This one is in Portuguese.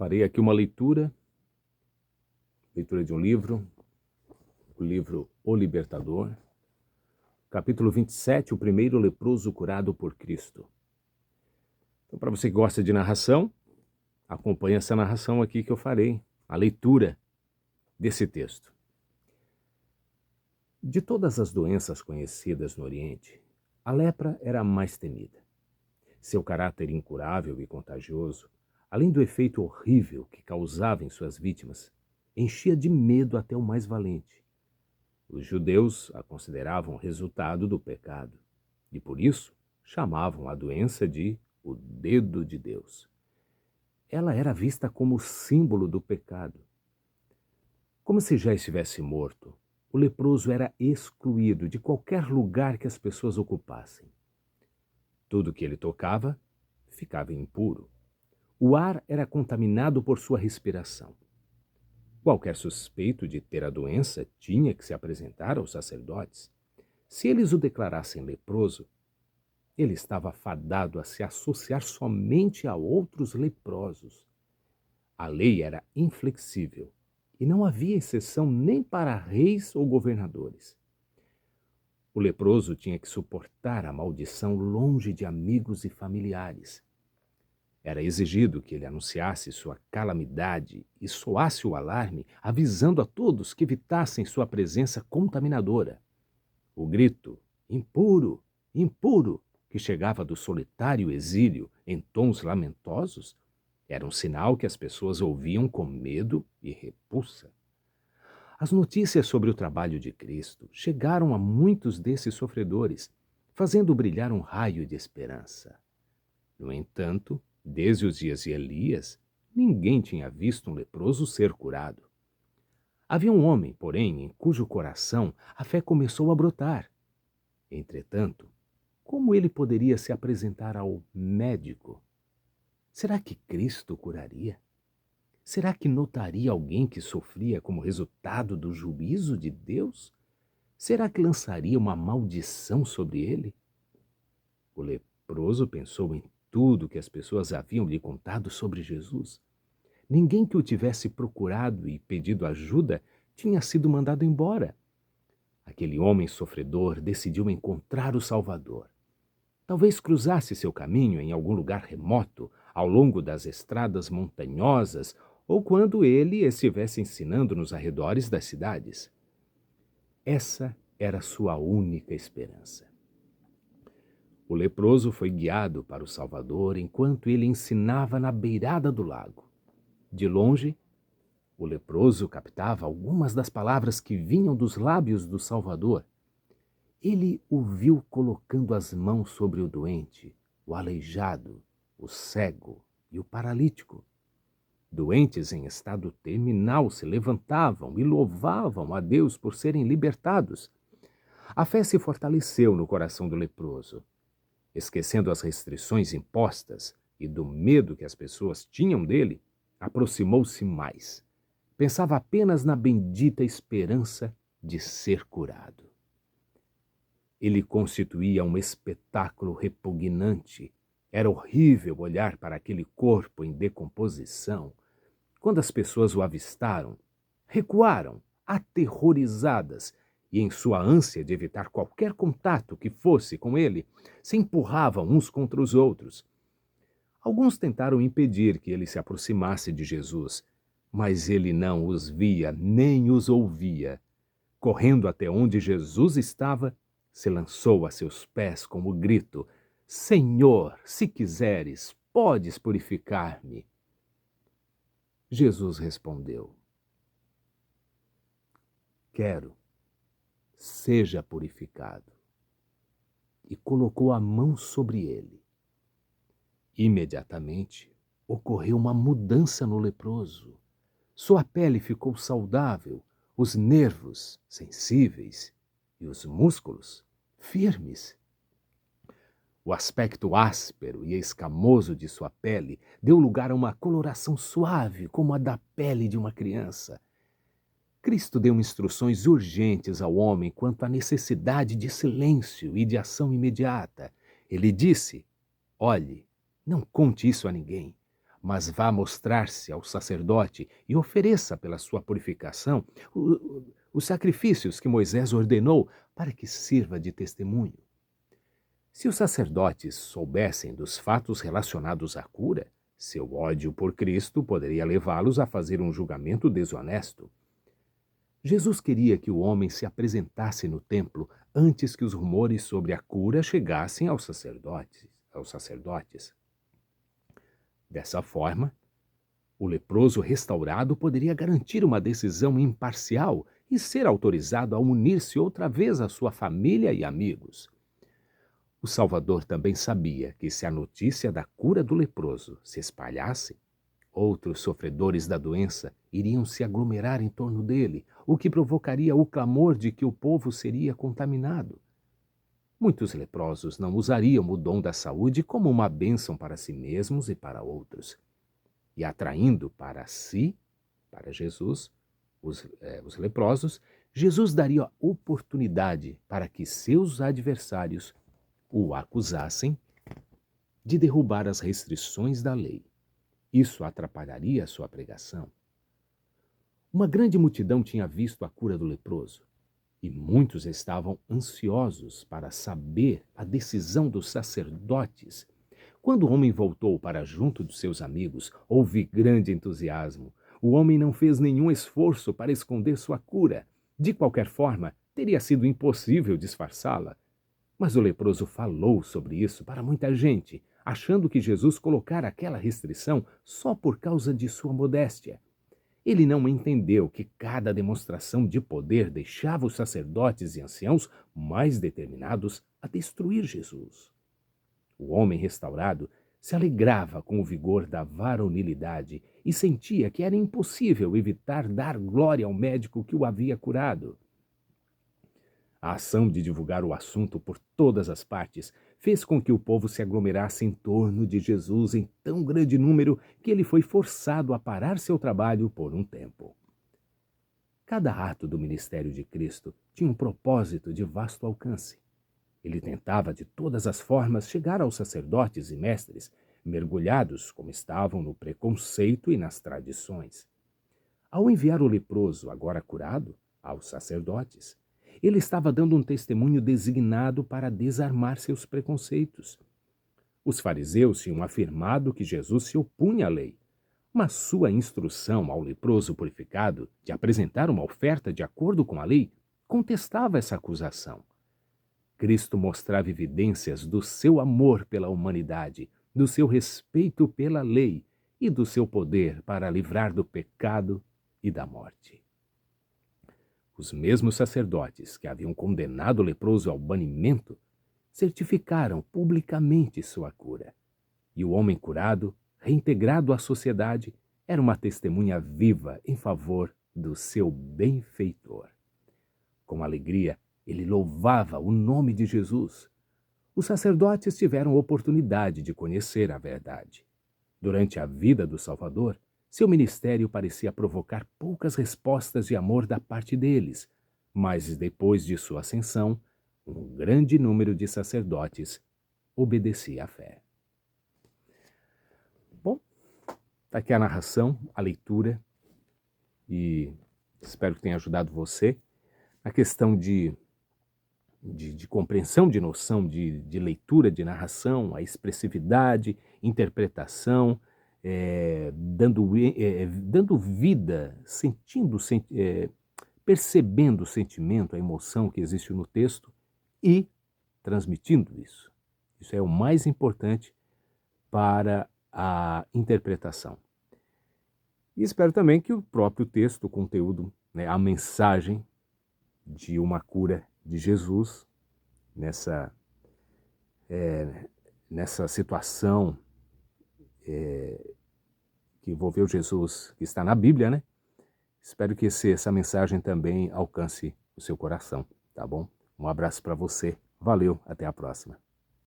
Farei aqui uma leitura de um livro, o livro O Libertador, capítulo 27, o primeiro leproso curado por Cristo. Então, para você que gosta de narração, acompanhe essa narração aqui que eu farei, a leitura desse texto. De todas as doenças conhecidas no Oriente, a lepra era a mais temida. Seu caráter incurável e contagioso, além do efeito horrível que causava em suas vítimas, enchia de medo até o mais valente. Os judeus a consideravam resultado do pecado e, por isso, chamavam a doença de o dedo de Deus. Ela era vista como símbolo do pecado. Como se já estivesse morto, o leproso era excluído de qualquer lugar que as pessoas ocupassem. Tudo que ele tocava ficava impuro. O ar era contaminado por sua respiração. Qualquer suspeito de ter a doença tinha que se apresentar aos sacerdotes. Se eles o declarassem leproso, ele estava fadado a se associar somente a outros leprosos. A lei era inflexível e não havia exceção nem para reis ou governadores. O leproso tinha que suportar a maldição longe de amigos e familiares. Era exigido que ele anunciasse sua calamidade e soasse o alarme, avisando a todos que evitassem sua presença contaminadora. O grito, impuro, impuro, que chegava do solitário exílio em tons lamentosos, era um sinal que as pessoas ouviam com medo e repulsa. As notícias sobre o trabalho de Cristo chegaram a muitos desses sofredores, fazendo brilhar um raio de esperança. No entanto, desde os dias de Elias, ninguém tinha visto um leproso ser curado. Havia um homem, porém, em cujo coração a fé começou a brotar. Entretanto, como ele poderia se apresentar ao médico? Será que Cristo curaria? Será que notaria alguém que sofria como resultado do juízo de Deus? Será que lançaria uma maldição sobre ele? O leproso pensou em tudo que as pessoas haviam lhe contado sobre Jesus. Ninguém que o tivesse procurado e pedido ajuda tinha sido mandado embora. Aquele homem sofredor decidiu encontrar o Salvador. Talvez cruzasse seu caminho em algum lugar remoto, ao longo das estradas montanhosas, ou quando ele estivesse ensinando nos arredores das cidades. Essa era sua única esperança. O leproso foi guiado para o Salvador enquanto ele ensinava na beirada do lago. De longe, o leproso captava algumas das palavras que vinham dos lábios do Salvador. Ele o viu colocando as mãos sobre o doente, o aleijado, o cego e o paralítico. Doentes em estado terminal se levantavam e louvavam a Deus por serem libertados. A fé se fortaleceu no coração do leproso. Esquecendo as restrições impostas e do medo que as pessoas tinham dele, aproximou-se mais. Pensava apenas na bendita esperança de ser curado. Ele constituía um espetáculo repugnante. Era horrível olhar para aquele corpo em decomposição. Quando as pessoas o avistaram, recuaram, aterrorizadas, e em sua ânsia de evitar qualquer contato que fosse com ele, se empurravam uns contra os outros. Alguns tentaram impedir que ele se aproximasse de Jesus, mas ele não os via nem os ouvia. Correndo até onde Jesus estava, se lançou a seus pés com o grito: Senhor, se quiseres, podes purificar-me. Jesus respondeu: Quero, seja purificado. E colocou a mão sobre ele. Imediatamente, ocorreu uma mudança no leproso. Sua pele ficou saudável, os nervos sensíveis e os músculos firmes. O aspecto áspero e escamoso de sua pele deu lugar a uma coloração suave, como a da pele de uma criança. Cristo deu instruções urgentes ao homem quanto à necessidade de silêncio e de ação imediata. Ele disse: Olhe, não conte isso a ninguém, mas vá mostrar-se ao sacerdote e ofereça pela sua purificação os sacrifícios que Moisés ordenou para que sirva de testemunho. Se os sacerdotes soubessem dos fatos relacionados à cura, seu ódio por Cristo poderia levá-los a fazer um julgamento desonesto. Jesus queria que o homem se apresentasse no templo antes que os rumores sobre a cura chegassem aos sacerdotes. Dessa forma, o leproso restaurado poderia garantir uma decisão imparcial e ser autorizado a unir-se outra vez à sua família e amigos. O Salvador também sabia que se a notícia da cura do leproso se espalhasse, outros sofredores da doença iriam se aglomerar em torno dele, o que provocaria o clamor de que o povo seria contaminado. Muitos leprosos não usariam o dom da saúde como uma bênção para si mesmos e para outros. E atraindo para si, para Jesus, os leprosos, Jesus daria oportunidade para que seus adversários o acusassem de derrubar as restrições da lei. Isso atrapalharia a sua pregação. Uma grande multidão tinha visto a cura do leproso, e muitos estavam ansiosos para saber a decisão dos sacerdotes. Quando o homem voltou para junto dos seus amigos, houve grande entusiasmo. O homem não fez nenhum esforço para esconder sua cura. De qualquer forma, teria sido impossível disfarçá-la. Mas o leproso falou sobre isso para muita gente, achando que Jesus colocara aquela restrição só por causa de sua modéstia. Ele não entendeu que cada demonstração de poder deixava os sacerdotes e anciãos mais determinados a destruir Jesus. O homem restaurado se alegrava com o vigor da varonilidade e sentia que era impossível evitar dar glória ao médico que o havia curado. A ação de divulgar o assunto por todas as partes fez com que o povo se aglomerasse em torno de Jesus em tão grande número que ele foi forçado a parar seu trabalho por um tempo. Cada ato do ministério de Cristo tinha um propósito de vasto alcance. Ele tentava de todas as formas chegar aos sacerdotes e mestres, mergulhados como estavam no preconceito e nas tradições. Ao enviar o leproso, agora curado, aos sacerdotes, ele estava dando um testemunho designado para desarmar seus preconceitos. Os fariseus tinham afirmado que Jesus se opunha à lei, mas sua instrução ao leproso purificado de apresentar uma oferta de acordo com a lei contestava essa acusação. Cristo mostrava evidências do seu amor pela humanidade, do seu respeito pela lei e do seu poder para livrar do pecado e da morte. Os mesmos sacerdotes que haviam condenado o leproso ao banimento certificaram publicamente sua cura. E o homem curado, reintegrado à sociedade, era uma testemunha viva em favor do seu benfeitor. Com alegria, ele louvava o nome de Jesus. Os sacerdotes tiveram oportunidade de conhecer a verdade. Durante a vida do Salvador, seu ministério parecia provocar poucas respostas de amor da parte deles, mas depois de sua ascensão, um grande número de sacerdotes obedecia à fé. Bom, está aqui a narração, a leitura, e espero que tenha ajudado você na questão de compreensão, de noção, de leitura, de narração, a expressividade, interpretação, dando vida, percebendo o sentimento, a emoção que existe no texto e transmitindo isso. Isso é o mais importante para a interpretação. E espero também que o próprio texto, o conteúdo, a mensagem de uma cura de Jesus nessa situação que envolveu Jesus, que está na Bíblia, Espero que essa mensagem também alcance o seu coração, tá bom? Um abraço para você. Valeu, até a próxima.